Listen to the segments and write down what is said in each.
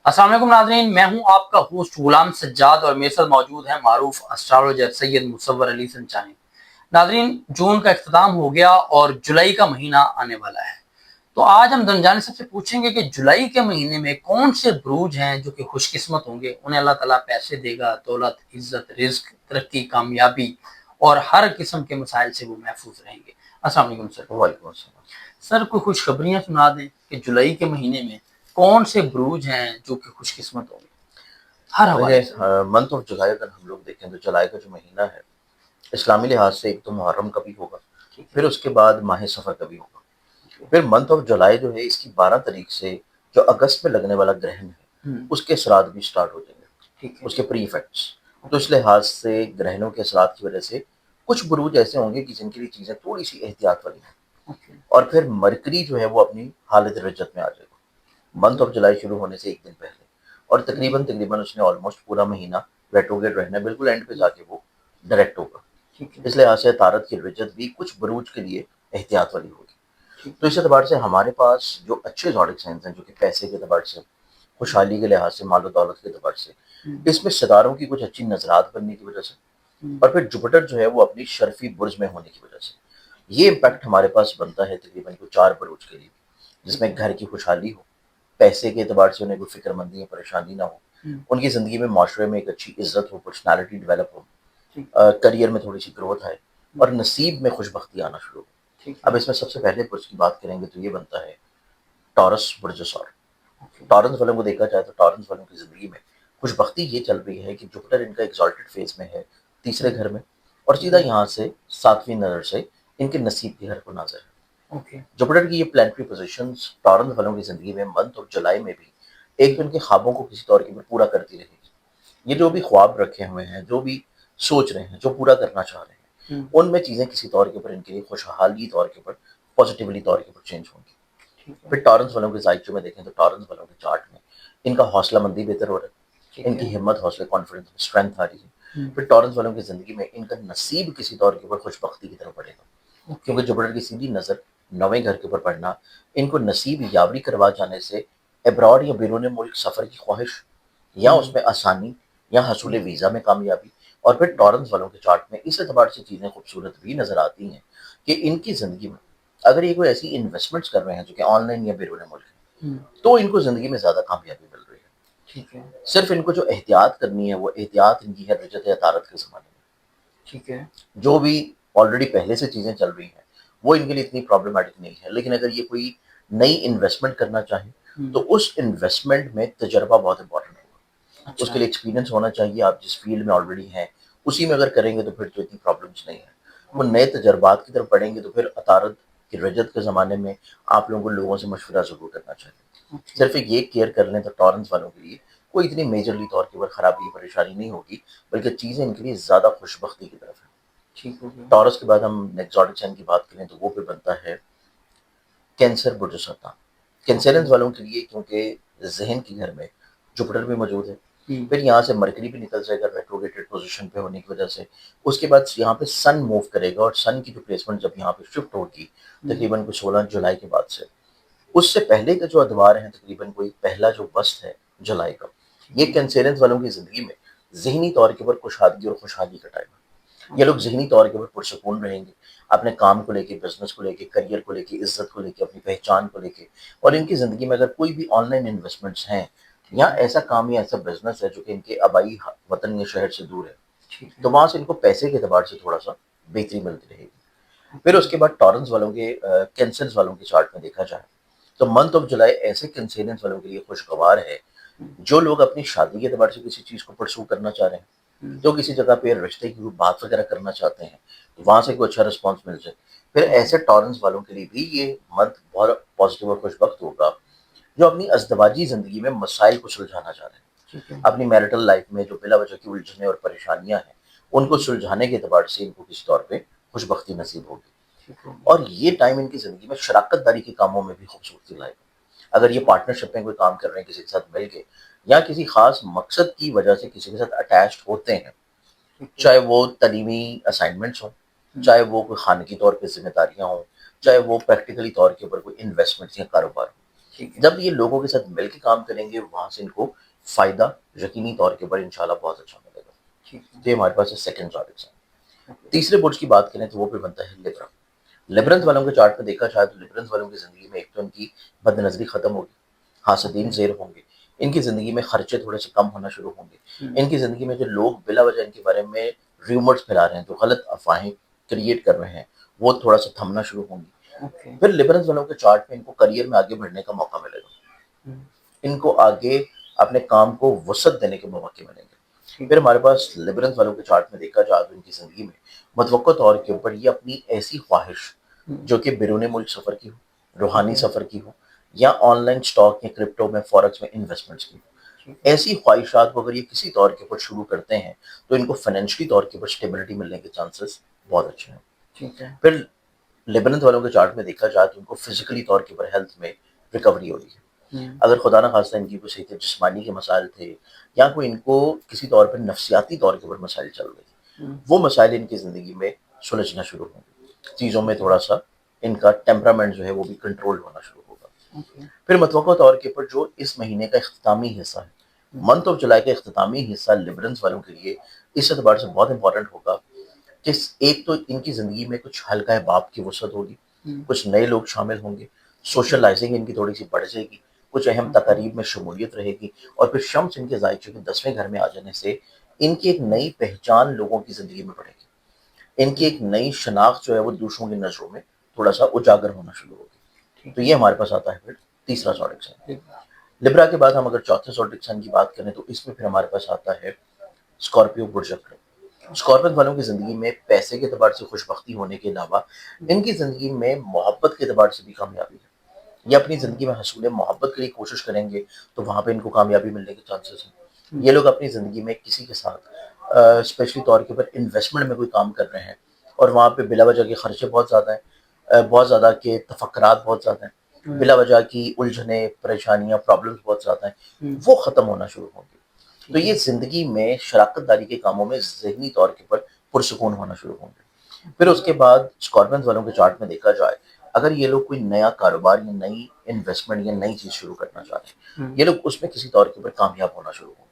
السلام علیکم ناظرین، میں ہوں آپ کا ہوسٹ غلام سجاد اور میرے ساتھ موجود ہیں معروف اسٹرالوجر سید مصور علی سنچانی۔ ناظرین، جون کا اختتام ہو گیا اور جولائی کا مہینہ آنے والا ہے، تو آج ہم دنجانی صاحب سے پوچھیں گے کہ جولائی کے مہینے میں کون سے بروج ہیں جو کہ خوش قسمت ہوں گے، انہیں اللہ تعالیٰ پیسے دے گا، دولت، عزت، رزق، ترقی، کامیابی اور ہر قسم کے مسائل سے وہ محفوظ رہیں گے۔ السلام علیکم سر۔ وعلیکم السلام۔ سر کوئی خوشخبریاں سنا دیں کہ جولائی کے مہینے میں کون سے بروج ہیں جو کہ خوش قسمت ہوں گے ہر حوالے سے۔ منتھ آف جولائی اگر ہم لوگ دیکھیں تو جولائی کا جو مہینہ ہے اسلامی لحاظ سے ایک تو محرم کا بھی ہوگا، پھر اس کے بعد ماہ سفر کا بھی ہوگا، پھر منتھ آف جولائی جو ہے اس کی 12 تاریخ سے جو اگست میں لگنے والا گرہن ہے اس کے اثرات بھی سٹارٹ ہو جائیں گے، اس کے پری ایفیکٹس۔ تو اس لحاظ سے گرہنوں کے اثرات کی وجہ سے کچھ بروج ایسے ہوں گے کہ جن کے لیے چیزیں تھوڑی سی احتیاط والی ہیں، اور پھر مرکری جو ہے وہ اپنی حالت رجت میں آ جائے گا منتھ آف جولائی شروع ہونے سے ایک دن پہلے، اور تقریباً اس نے آلموسٹ پورا مہینہ ریٹروگریڈ رہنا ہے، بالکل اینڈ پہ جا کے وہ ڈائریکٹ ہوگا۔ اس لحاظ سے طارت کی رجت بھی کچھ بروج کے لیے احتیاط والی ہوگی۔ تو اس اعتبار سے ہمارے پاس جو اچھے زوڈک سائنس ہیں جو کہ پیسے کے اعتبار سے، خوشحالی کے لحاظ سے، مال و دولت کے اعتبار سے، اس میں ستاروں کی کچھ اچھی نظرات بننے کی وجہ سے، اور پھر جوپیٹر جو ہے وہ اپنی شرفی برج میں ہونے کی وجہ سے یہ امپیکٹ ہمارے پاس بنتا ہے تقریباً 4 بروج کے لیے، جس میں گھر کی خوشحالی ہو، پیسے کے اعتبار سے انہیں کوئی فکر مندی یا پریشانی نہ ہو، ان کی زندگی میں معاشرے میں ایک اچھی عزت ہو، پرسنالٹی ڈیولپ ہو، کریئر میں تھوڑی سی گروتھ آئے، اور نصیب میں خوش بختی آنا شروع ہو۔ اب اس میں سب سے پہلے برج کی بات کریں گے تو یہ بنتا ہے ٹورس برج سور۔ ٹورنس والوں کو دیکھا جائے تو ٹورنس والوں کی زندگی میں خوش بختی یہ چل رہی ہے کہ جوپیٹر ان کا ایگزالٹڈ فیز میں ہے تیسرے گھر میں، اور سیدھا یہاں سے 7ویں نظر سے ان کے نصیب کے گھر کو ناظر ہے۔ جوپیٹر کی یہ پلانٹری پوزیشنز ٹورنس والوں کی زندگی میں منتھ آف جولائی میں بھی ایک تو ان کے خوابوں کو کسی طور کے پر پورا کرتی رہے گی۔ یہ جو بھی خواب رکھے ہوئے ہیں، جو بھی سوچ رہے ہیں، جو پورا کرنا چاہ رہے ہیں، ان میں چیزیں کسی طور کے پر ان کے لیے خوشحالی طور کے پر، پازیٹیولی طور کے پر چینج ہوں گی۔ پھر ٹورنس والوں کے زائچوں میں دیکھیں تو ٹورنس والوں کے چارٹ میں ان کا حوصلہ مندی بہتر ہو رہا ہے، ان کی ہمت، حوصلہ، کانفیڈنس، اسٹرینتھ آ رہی ہے۔ پھر ٹورنس والوں کی زندگی میں ان کا نصیب کسی طور کے پر خوش بختی کی طرف بڑھے گا، کیونکہ جوپیٹر کی سیدھی نظر 9ویں گھر کے اوپر پڑنا ان کو نصیب یاوری کروا جانے سے ابراڈ یا بیرون ملک سفر کی خواہش، یا اس میں آسانی، یا حصول ویزا میں کامیابی۔ اور پھر ٹورنس والوں کے چارٹ میں اس اعتبار سے چیزیں خوبصورت بھی نظر آتی ہیں کہ ان کی زندگی میں اگر یہ کوئی ایسی انویسٹمنٹس کر رہے ہیں جو کہ آن لائن یا بیرون ملک ہیں، تو ان کو زندگی میں زیادہ کامیابی مل رہی ہے۔ صرف ان کو جو احتیاط کرنی ہے وہ احتیاط ان کی ہے رجت یا طارت کے زمانے میں، جو بھی آلریڈی پہلے سے چیزیں چل رہی ہیں وہ ان کے لیے اتنی پرابلمٹک نہیں ہے، لیکن اگر یہ کوئی نئی انویسٹمنٹ کرنا چاہیں تو اس انویسٹمنٹ میں تجربہ بہت امپورٹنٹ ہوگا، اس کے لیے ایکسپیرینس ہونا چاہیے۔ آپ جس فیلڈ میں آلریڈی ہیں اسی میں اگر کریں گے تو پھر تو اتنی پرابلمس نہیں ہیں۔ وہ نئے تجربات کی طرف پڑھیں گے تو پھر عطارد کی رجت کے زمانے میں آپ لوگوں کو لوگوں سے مشورہ ضرور کرنا چاہیے۔ صرف ایک یہ کیئر کر لیں تو ٹورنس والوں کے لیے کوئی اتنی میجرلی طور کے اوپر خرابی پریشانی نہیں ہوگی، بلکہ چیزیں ان کے لیے زیادہ خوش بختی کی طرف ہیں۔ ٹورس کے بعد ہم نیکسٹ زوڈک سائن کی بات کریں تو وہ پھر بنتا ہے کینسر برج سرطان۔ کینسرنز والوں کے لیے کیونکہ ذہن کے گھر میں جوپیٹر بھی موجود ہے، پھر یہاں سے مرکری بھی نکل جائے گا ریٹروگریٹڈ پوزیشن پہ ہونے کی وجہ سے، اس کے بعد یہاں پہ سن موو کرے گا، اور سن کی جو پلیسمنٹ جب یہاں پہ شفٹ ہوگی تقریباً 16 جولائی کے بعد سے، اس سے پہلے کا جو ادوار ہیں تقریباً کوئی پہلا جو وسط ہے جولائی کا، یہ کینسرنز والوں کی زندگی میں ذہنی طور کے پر خوشحالی اور خوشحالی کا ٹائم ہے۔ یہ لوگ ذہنی طور کے پر پرسکون رہیں گے، اپنے کام کو لے کے، بزنس کو لے کے، کریئر کو لے کے، عزت کو لے کے، اپنی پہچان کو لے کے، اور ان کی زندگی میں اگر کوئی بھی آن لائن انویسٹمنٹس ہیں یا ایسا کام یا ایسا بزنس ہے جو کہ ان کے آبائی وطن یا شہر سے دور ہے، تو وہاں سے ان کو پیسے کے اعتبار سے تھوڑا سا بہتری ملتی رہے گی۔ پھر اس کے بعد ٹورنس والوں کے کینسرز والوں کے چارٹ میں دیکھا جائے تو منتھ آف جولائی ایسے کینسرنس والوں کے لیے خوشگوار ہے جو لوگ اپنی شادی کے اعتبار سے کسی چیز کو پرسو کرنا چاہ رہے ہیں، جو کسی جگہ پہ رشتے کی بات وغیرہ کرنا چاہتے ہیں، وہاں سے کوئی اچھا رسپانس مل جائے۔ پھر ایسے ٹورنس والوں کے لیے بھی یہ منتھ بہت پازیٹیو اور خوش بخت ہوگا جو اپنی ازدواجی زندگی میں مسائل کو سلجھانا چاہ رہے ہیں، اپنی میرٹل لائف میں جو بلا وجہ کی الجھنیں اور پریشانیاں ہیں ان کو سلجھانے کے اعتبار سے ان کو کسی طور پہ خوش بختی نصیب ہوگی، اور یہ ٹائم ان کی زندگی میں شراکت داری کے کاموں میں بھی خوبصورتی لائے گا۔ اگر یہ پارٹنرشپ میں کوئی کام کر رہے ہیں کسی کے ساتھ مل کے، یا کسی خاص مقصد کی وجہ سے کسی کے ساتھ اٹیچڈ ہوتے ہیں، چاہے وہ تعلیمی اسائنمنٹس ہوں، چاہے وہ کوئی خانگی طور پہ ذمہ داریاں ہوں، چاہے وہ پریکٹیکلی طور کے اوپر کوئی انویسٹمنٹ یا کاروبار ہو، ٹھیک ہے جب یہ لوگوں کے ساتھ مل کے کام کریں گے وہاں سے ان کو فائدہ یقینی طور کے اوپر انشاءاللہ بہت اچھا ملے گا. ٹھیک ہے تو یہ ہمارے پاس سیکنڈ چارٹ ہے. تیسرے برج کی بات کریں تو وہ پھر بنتا ہے لیبرا. لیبرنس والوں کے چارٹ میں دیکھا جائے تو لیبرنس والوں کی زندگی میں ایک تو ان کی بد نظری ختم ہوگی, حاسدین زیر ہوں گے, ان کی زندگی میں خرچے تھوڑے سے کم ہونا شروع ہوں گے, ان کی زندگی میں جو لوگ بلا وجہ ان کے بارے میں ریومرز پھیلا رہے ہیں, جو غلط افواہیں کریٹ کر رہے ہیں, وہ تھوڑا سا تھمنا شروع ہوں گی. پھر لیبرنس والوں کے چارٹ میں ان کو کریئر میں آگے بڑھنے کا موقع ملے گا, ان کو آگے اپنے کام کو وسعت دینے کے مواقع ملیں گے. پھر ہمارے پاس لیبرنس والوں کے چارٹ میں دیکھا جائے تو ان کی زندگی میں متوقع طور کے اوپر یہ اپنی ایسی خواہش جو کہ بیرون ملک سفر کی ہو, روحانی سفر کی ہو, یا آن لائن سٹاک یا کرپٹو میں فورکس میں انویسٹمنٹس کی ہو, ایسی خواہشات کو اگر یہ کسی طور کے اوپر شروع کرتے ہیں تو ان کو فائنینشلی طور کے اوپر اسٹیبلٹی ملنے کے چانسز بہت اچھے ہیں. پھر لیبرنس والوں کے چارٹ میں دیکھا جائے تو ان کو فزیکلی طور کے اوپر ہیلتھ میں ریکوری ہو رہی ہے. اگر خدا نہ خواستہ ان کی کوئی صحت جسمانی کے مسائل تھے یا کوئی ان کو کسی طور پر نفسیاتی طور کے اوپر مسائل چل رہے تھے, وہ مسائل ان کی زندگی میں سلجھنا شروع ہوں گے, چیزوں میں تھوڑا سا ان کا ٹیمپرامنٹ جو ہے وہ بھی کنٹرول ہونا شروع ہوگا. پھر متوقع طور کے اوپر جو اس مہینے کا اختتامی حصہ ہے, منتھ آف جولائی کا اختتامی حصہ لیبرنس والوں کے لیے اس اعتبار سے بہت امپورٹنٹ ہوگا کہ ایک تو ان کی زندگی میں کچھ ہلکا باب کی وسعت ہوگی, کچھ نئے لوگ شامل ہوں گے, سوشلائزنگ ان کی تھوڑی سی بڑھ جائے گی, کچھ اہم تقاریب میں شمولیت رہے گی, اور پھر شمس ان کے ذائقے کے 10ویں گھر میں آ جانے سے ان کی ایک نئی پہچان لوگوں کی زندگی میں بڑھے گی, ان کی ایک نئی شناخت جو ہے وہ دوسروں کی نظروں میں تھوڑا سا اجاگر ہونا شروع ہوگی. تو یہ ہمارے پاس آتا ہے پھر تیسرا زوڈک سائن. لبرا کے بعد ہم اگر چوتھے زوڈک سائن کی بات کریں تو اس میں پھر ہمارے پاس آتا ہے اسکارپیو برج اکرم. اسکارپن والوں کی زندگی میں پیسے کے اعتبار سے خوش بختی ہونے کے علاوہ ان کی زندگی میں محبت کے اعتبار سے بھی کامیابی ہے. یہ اپنی زندگی میں حصول محبت کے لیے کوشش کریں گے تو وہاں پہ ان کو کامیابی ملنے کے چانسز ہیں. یہ لوگ اپنی زندگی میں کسی کے ساتھ اسپیشلی طور کے اوپر انویسٹمنٹ میں کوئی کام کر رہے ہیں اور وہاں پہ بلا وجہ کے خرچے بہت زیادہ ہیں, بہت زیادہ کے تفکرات بہت زیادہ ہیں, بلا وجہ کی الجھنیں, پریشانیاں, پرابلمس بہت زیادہ ہیں, وہ ختم ہونا شروع ہوں گے. تو یہ زندگی میں شراکت داری کے کاموں میں ذہنی طور کے اوپر پرسکون ہونا شروع ہوں گے. پھر اس کے بعد اسکارپنز والوں کے چارٹ میں دیکھا جائے اگر یہ لوگ کوئی نیا کاروبار یا نئی انویسٹمنٹ یا نئی چیز شروع کرنا چاہتے ہیں, یہ لوگ اس میں کسی طور کے اوپر کامیاب ہونا شروع ہوں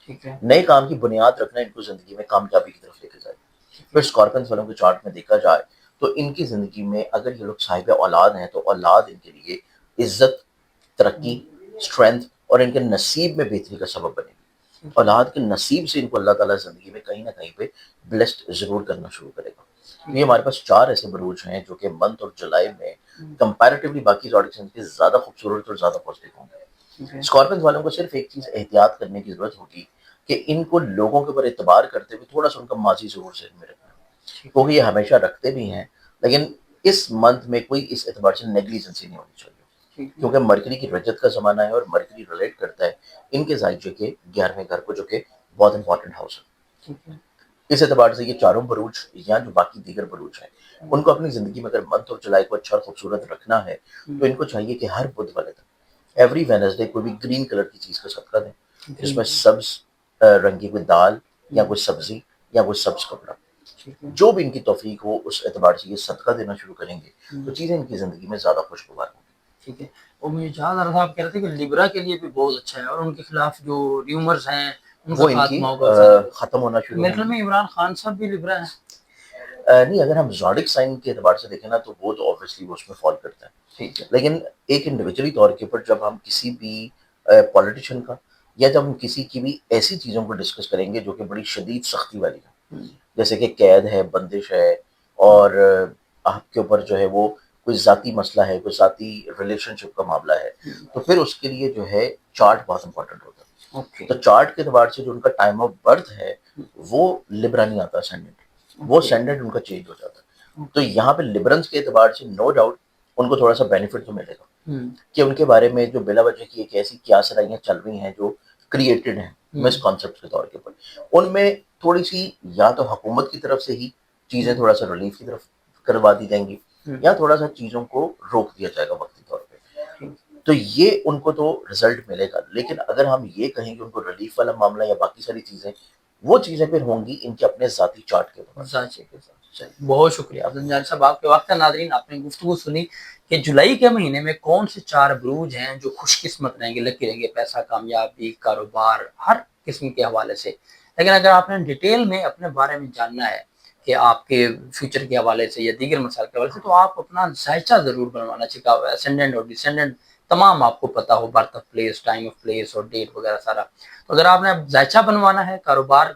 گے. نئے کام کی بنیاد رکھنا ان کو زندگی میں کامیابی کی طرف لے کے جائے گا. پھر اسکارپنز والوں کے چارٹ میں دیکھا جائے تو ان کی زندگی میں اگر یہ لوگ صاحب اولاد ہیں تو اولاد ان کے لیے عزت, ترقی, اسٹرینتھ اور ان کے نصیب میں بہتری کا سبب بنے گی. اولاد کے نصیب سے ان کو اللہ تعالیٰ زندگی میں کہیں نہ کہیں پہ بلیسڈ ضرور کرنا شروع کرے گا. یہ ہمارے پاس 4 ایسے بروج ہیں جو کہ منتھ آف جولائی میں کمپیریٹیولی باقی زوڈک سائن کے زیادہ خوبصورت اور زیادہ پازیٹیو ہوں گے. اسکارپنز والوں کو صرف ایک چیز احتیاط کرنے کی ضرورت ہوگی کہ ان کو لوگوں کے اوپر اعتبار کرتے ہوئے تھوڑا سا ان کا ماضی ضرور ذہن میں رکھنا ہے, کیونکہ یہ ہمیشہ رکھتے بھی ہیں, لیکن اس منتھ میں کوئی اس اعتبار سے نیگلیجنسی نہیں ہونی چاہیے, کیونکہ مرکری کی رجت کا زمانہ ہے اور مرکری ریلیٹ کرتا ہے ان کے ذائقے کے 11ویں گھر کو جو کہ بہت امپورٹنٹ ہاؤس ہے. اس اعتبار سے یہ چاروں بروج یا جو باقی دیگر بروج ہیں ان کو اپنی زندگی میں اگر منتھ آف جولائی کو اچھا اور خوبصورت رکھنا ہے تو ان کو چاہیے کہ ہر بدھ والے دن ایوری وینسڈے کوئی بھی گرین کلر کی چیز کا صدقہ دیں, جس میں سبز رنگ کی کوئی دال یا کوئی سبزی یا کوئی سبز کپڑا, جو بھی ان کی توفیق ہو اس اعتبار سے یہ صدقہ دینا شروع کریں گے تو چیزیں ان کی زندگی میں زیادہ خوشگوار ہوں گی. ٹھیک ہے. اور مجھے جہاں آ رہا تھا آپ کہہ رہے تھے کہ لیبرا کے لیے بھی بہت اچھا ہے اور ان کے خلاف جو ریومرز ہیں ان کا وہ ان کی خاتمہ ہوگا. ختم ہونا شروع میرے ہوں خیال گی. میں عمران خان صاحب بھی لیبرا ہیں. نہیں, اگر ہم زوڈک سائن کے اعتبار سے دیکھیں نا تو وہ تو آبویسلی وہ اس میں فال کرتا ہے. ٹھیک ہے. لیکن ایک انڈیویجولی طور کے اوپر جب ہم کسی بھی پولیٹیشین کا یا جب ہم کسی کی بھی ایسی چیزوں کو ڈسکس کریں گے جو کہ بڑی شدید سختی والی ہے, جیسے کہ قید ہے, بندش ہے, اور آپ کے اوپر جو ہے وہ کوئی ذاتی مسئلہ ہے, کوئی ذاتی ریلیشن شپ کا معاملہ ہے, تو پھر اس کے لیے جو ہے چارٹ بہت امپورٹنٹ ہوتا ہے. تو چارٹ کے اعتبار سے جو ان کا ٹائم آف برتھ ہے وہ لبرا نہیں آتا, سینڈنٹ, وہ سینڈنٹ ان کا چینج ہو جاتا ہے. تو یہاں پہ لبرنس کے اعتبار سے نو ڈاؤٹ ان کو تھوڑا سا بینیفٹ تو ملے گا کہ ان کے بارے میں جو بلا وجہ کی ایک ایسی کیا سرائیاں چل رہی ہیں جو کریٹڈ ہیں مس کانسیپٹ کے طور کے اوپر, ان میں تھوڑی سی یا تو حکومت کی طرف سے ہی چیزیں تھوڑا سا ریلیف کی طرف کروا دی جائیں گی یا تھوڑا سا چیزوں کو روک دیا جائے گا وقتی طور پہ. تو یہ ان کو تو رزلٹ ملے گا. لیکن اگر ہم یہ کہیں کہ ان کو ریلیف والا معاملہ یا باقی ساری چیزیں, وہ چیزیں پھر ہوں گی ان کے اپنے ذاتی چارٹ کے اوپر. چلیے بہت شکریہ عبد الجلیل صاحب آپ کے وقت کا. ناظرین آپ نے گفتگو سنی کہ جولائی کے مہینے میں کون سے 4 بروج ہیں جو خوش قسمت رہیں گے، لکی رہیں گے، پیسہ، کامیابی، کاروبار، ہر قسم کے حوالے سے. لیکن اگر آپ نے ڈیٹیل میں اپنے بارے میں جاننا ہے کہ آپ کے فیوچر کے حوالے سے یا دیگر مسائل کے حوالے سے، تو آپ اپنا ذائچہ ضرور بنوانا چاہیے. اسینڈنٹ اور ڈسینڈنٹ تمام آپ کو پتا ہو، birth of place, time of place اور ڈیٹ وغیرہ سارا. تو اگر آپ نے ذائچہ بنوانا ہے، کاروبار،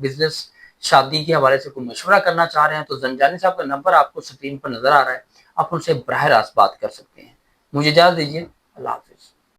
بزنس، شادی کے حوالے سے کوئی مشورہ کرنا چاہ رہے ہیں، تو زنجانی صاحب کا نمبر آپ کو اسکرین پر نظر آ رہا ہے، آپ ان سے براہ راست بات کر سکتے ہیں. مجھے اجازت دیجیے، اللہ حافظ.